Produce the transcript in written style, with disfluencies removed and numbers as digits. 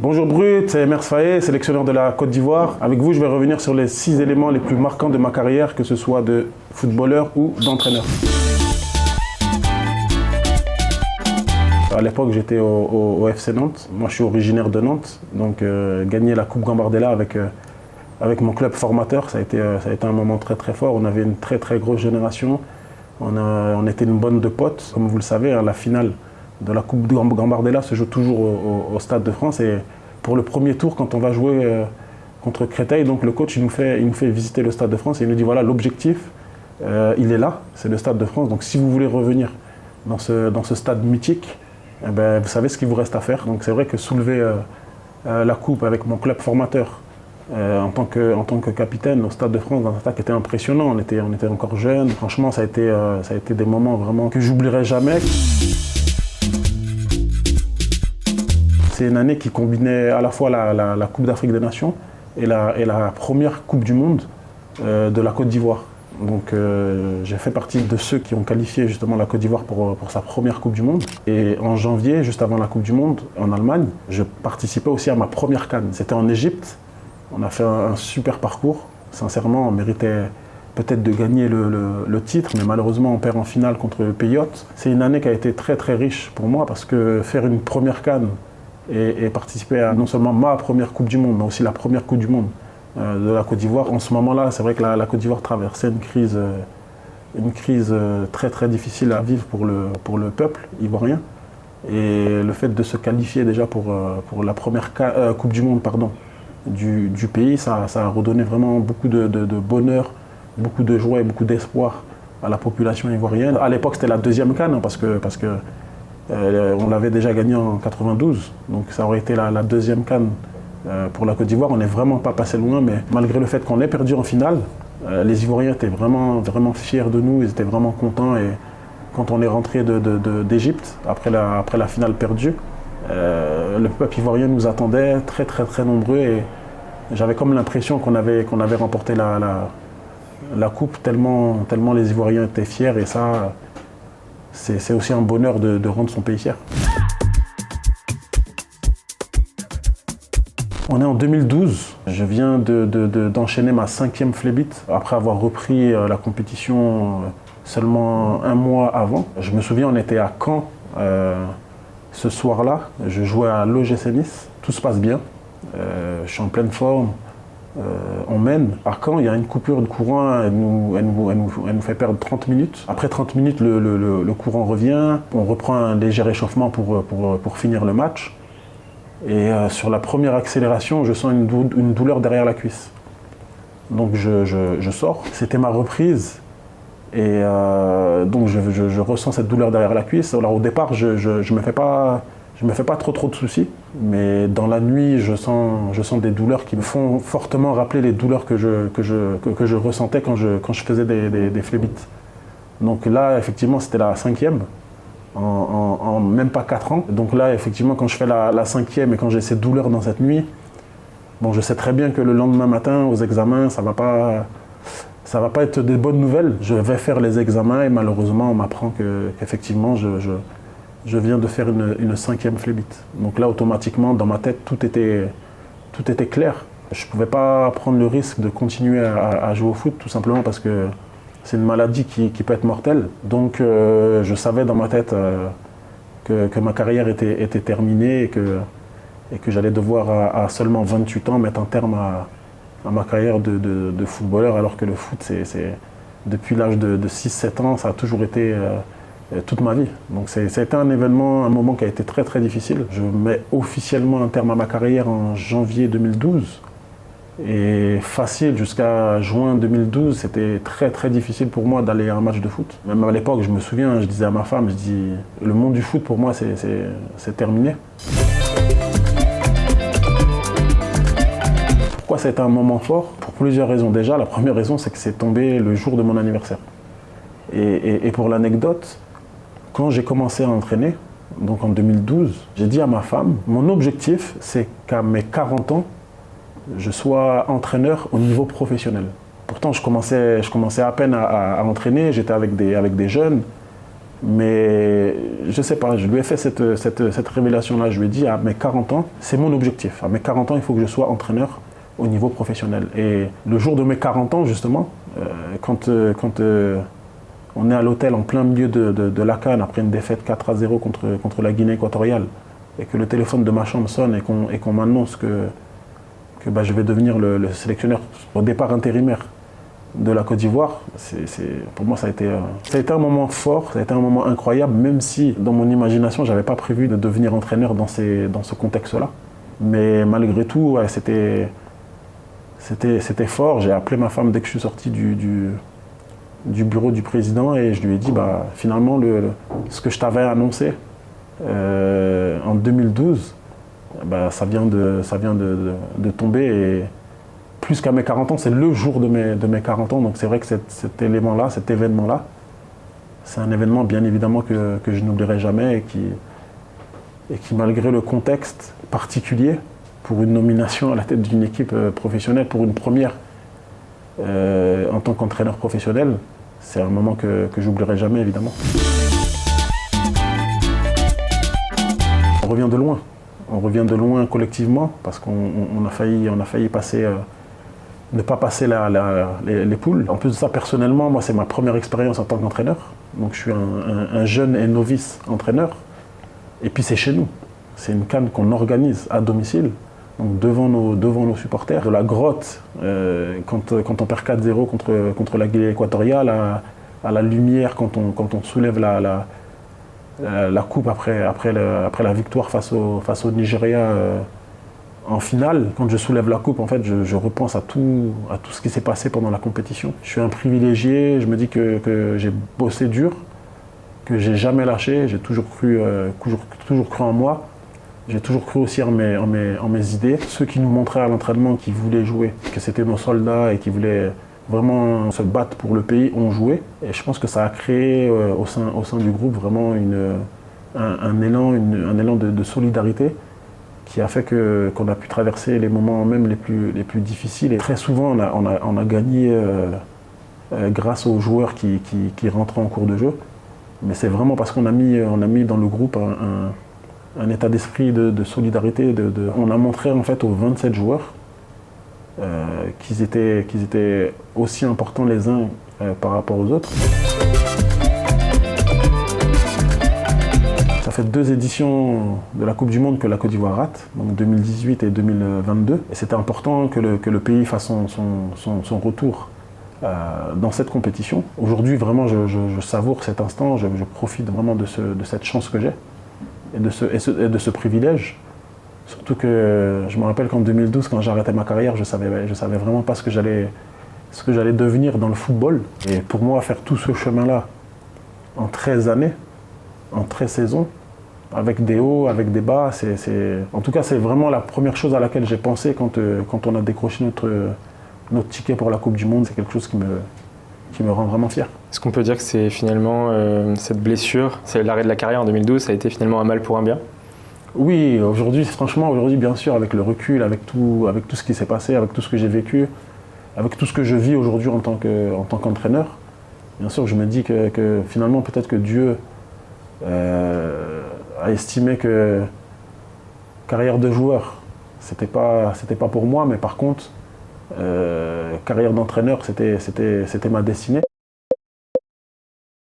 Bonjour Brut, c'est Mers Faye, sélectionneur de la Côte d'Ivoire. Avec vous, je vais revenir sur les 6 éléments les plus marquants de ma carrière, que ce soit de footballeur ou d'entraîneur. À l'époque, j'étais au FC Nantes. Moi, je suis originaire de Nantes, donc gagner la Coupe Gambardella avec mon club formateur, ça a été un moment très très fort. On avait une très très grosse génération. On était une bande de potes. Comme vous le savez, la finale de la Coupe Gambardella se joue toujours au Stade de France. Et pour le premier tour, quand on va jouer contre Créteil, donc le coach il nous fait visiter le Stade de France et il nous dit voilà, l'objectif, il est là, c'est le Stade de France. Donc si vous voulez revenir dans ce stade mythique, eh ben, vous savez ce qu'il vous reste à faire. Donc c'est vrai que soulever la coupe avec mon club formateur en tant que capitaine au Stade de France dans l'attaque était impressionnant. On était encore jeunes. Franchement, ça a été des moments vraiment que j'oublierai jamais. C'est une année qui combinait à la fois la Coupe d'Afrique des Nations et la première Coupe du Monde de la Côte d'Ivoire. Donc j'ai fait partie de ceux qui ont qualifié justement la Côte d'Ivoire pour sa première Coupe du Monde. Et en janvier, juste avant la Coupe du Monde, en Allemagne, je participais aussi à ma première CAN. C'était en Égypte. On a fait un super parcours. Sincèrement, on méritait peut-être de gagner le titre, mais malheureusement on perd en finale contre le Pays Hôte. C'est une année qui a été très très riche pour moi parce que faire une première CAN et participer à non seulement ma première Coupe du Monde, mais aussi la première Coupe du Monde de la Côte d'Ivoire. En ce moment-là, c'est vrai que la Côte d'Ivoire traversait une crise très très difficile à vivre pour le peuple ivoirien. Et le fait de se qualifier déjà pour la première Coupe du Monde du pays, ça a redonné vraiment beaucoup de bonheur, beaucoup de joie et beaucoup d'espoir à la population ivoirienne. À l'époque, c'était la deuxième CAN parce que on l'avait déjà gagné en 92, donc ça aurait été la deuxième CAN pour la Côte d'Ivoire. On n'est vraiment pas passé loin, mais malgré le fait qu'on ait perdu en finale, les Ivoiriens étaient vraiment, vraiment fiers de nous, ils étaient vraiment contents. Et quand on est rentré d'Égypte, après la finale perdue, le peuple ivoirien nous attendait très très très nombreux et j'avais comme l'impression qu'on avait remporté la coupe tellement les Ivoiriens étaient fiers et ça... C'est aussi un bonheur de rendre son pays fier. On est en 2012, je viens d'enchaîner ma 5e flébite après avoir repris la compétition seulement un mois avant. Je me souviens, on était à Caen ce soir-là, je jouais à l'OGC Nice, tout se passe bien, je suis en pleine forme. On mène. À Caen, il y a une coupure de courant, elle nous fait perdre 30 minutes. Après 30 minutes, le courant revient, on reprend un léger réchauffement pour finir le match. Et sur la première accélération, je sens une douleur derrière la cuisse. Donc je sors, c'était ma reprise. Et donc je ressens cette douleur derrière la cuisse. Alors au départ, je me fais pas trop de soucis, mais dans la nuit, je sens des douleurs qui me font fortement rappeler les douleurs que je ressentais quand je faisais des phlébites. Donc là, effectivement, c'était la 5e, en même pas 4 ans. Donc là, effectivement, quand je fais la 5e et quand j'ai ces douleurs dans cette nuit, bon, je sais très bien que le lendemain matin, aux examens, ça va pas être des bonnes nouvelles. Je vais faire les examens et malheureusement, on m'apprend qu'effectivement, je viens de faire une 5e flébite. Donc là, automatiquement, dans ma tête, tout était clair. Je ne pouvais pas prendre le risque de continuer à jouer au foot, tout simplement parce que c'est une maladie qui peut être mortelle. Donc je savais dans ma tête que ma carrière était terminée et que j'allais devoir, à seulement 28 ans, mettre un terme à ma carrière de footballeur, alors que le foot, depuis l'âge de 6-7 ans, ça a toujours été... toute ma vie. Donc ça a été un moment qui a été très très difficile. Je mets officiellement un terme à ma carrière en janvier 2012 et facile jusqu'à juin 2012, c'était très très difficile pour moi d'aller à un match de foot. Même à l'époque, je me souviens, je disais à ma femme, le monde du foot pour moi c'est terminé. Pourquoi ça a été un moment fort? Pour plusieurs raisons. Déjà, la première raison, c'est que c'est tombé le jour de mon anniversaire. Et pour l'anecdote, quand j'ai commencé à entraîner, donc en 2012, j'ai dit à ma femme, mon objectif, c'est qu'à mes 40 ans, je sois entraîneur au niveau professionnel. Pourtant, je commençais à peine à entraîner, j'étais avec des jeunes. Mais je sais pas, je lui ai fait cette révélation-là. Je lui ai dit, à mes 40 ans, c'est mon objectif. À mes 40 ans, il faut que je sois entraîneur au niveau professionnel. Et le jour de mes 40 ans, justement, quand on est à l'hôtel en plein milieu de la CAN après une défaite 4-0 contre la Guinée équatoriale, et que le téléphone de ma chambre sonne et qu'on m'annonce que je vais devenir le sélectionneur au départ intérimaire de la Côte d'Ivoire, pour moi ça a été un moment fort, ça a été un moment incroyable, même si dans mon imagination je n'avais pas prévu de devenir entraîneur dans ce contexte-là. Mais malgré tout, ouais, c'était fort. J'ai appelé ma femme dès que je suis sorti du bureau du président et je lui ai dit finalement ce que je t'avais annoncé en 2012, ça vient de tomber. Et plus qu'à mes 40 ans, c'est le jour de mes 40 ans. Donc c'est vrai que cet élément-là, cet événement-là, c'est un événement bien évidemment que je n'oublierai jamais et qui malgré le contexte particulier, pour une nomination à la tête d'une équipe professionnelle, pour une première en tant qu'entraîneur professionnel, c'est un moment que j'oublierai jamais évidemment. On revient de loin collectivement parce qu'on a failli passer, ne pas passer les poules. En plus de ça, personnellement, moi c'est ma première expérience en tant qu'entraîneur, donc je suis un jeune et novice entraîneur. Et puis c'est chez nous, c'est une CAN qu'on organise à domicile. Donc devant nos supporters, de la grotte, quand on perd 4-0 contre la Guinée équatoriale, à la lumière quand on soulève la coupe après la victoire face au Nigeria en finale. Quand je soulève la coupe, en fait, je repense à tout ce qui s'est passé pendant la compétition. Je suis un privilégié, je me dis que j'ai bossé dur, que j'ai jamais lâché, j'ai toujours cru en moi. J'ai toujours cru aussi en mes idées. Ceux qui nous montraient à l'entraînement qui voulaient jouer, que c'était nos soldats et qui voulaient vraiment se battre pour le pays, ont joué. Et je pense que ça a créé au sein du groupe vraiment un élan de solidarité qui a fait qu'on a pu traverser les moments même les plus difficiles. Et très souvent, on a gagné grâce aux joueurs qui rentraient en cours de jeu. Mais c'est vraiment parce qu'on a mis dans le groupe un état d'esprit de solidarité. On a montré en fait aux 27 joueurs qu'ils étaient aussi importants les uns par rapport aux autres. Ça fait 2 éditions de la Coupe du Monde que la Côte d'Ivoire rate, donc 2018 et 2022. Et c'était important que le pays fasse son retour dans cette compétition. Aujourd'hui, vraiment, je savoure cet instant, je profite vraiment de cette chance que j'ai. Et de ce privilège. Surtout que je me rappelle qu'en 2012, quand j'arrêtais ma carrière, je savais vraiment pas ce que j'allais devenir dans le football. Et pour moi, faire tout ce chemin-là en 13 années, en 13 saisons, avec des hauts, avec des bas, en tout cas, c'est vraiment la première chose à laquelle j'ai pensé quand on a décroché notre ticket pour la Coupe du Monde. C'est quelque chose qui me rend vraiment fier. Est-ce qu'on peut dire que c'est finalement cette blessure, c'est l'arrêt de la carrière en 2012, ça a été finalement un mal pour un bien? Oui, aujourd'hui, bien sûr, avec le recul, avec tout ce qui s'est passé, avec tout ce que j'ai vécu, avec tout ce que je vis aujourd'hui en tant qu'entraîneur, bien sûr, je me dis que finalement, peut-être que Dieu a estimé que carrière de joueur, c'était pas pour moi, mais par contre, carrière d'entraîneur, c'était ma destinée.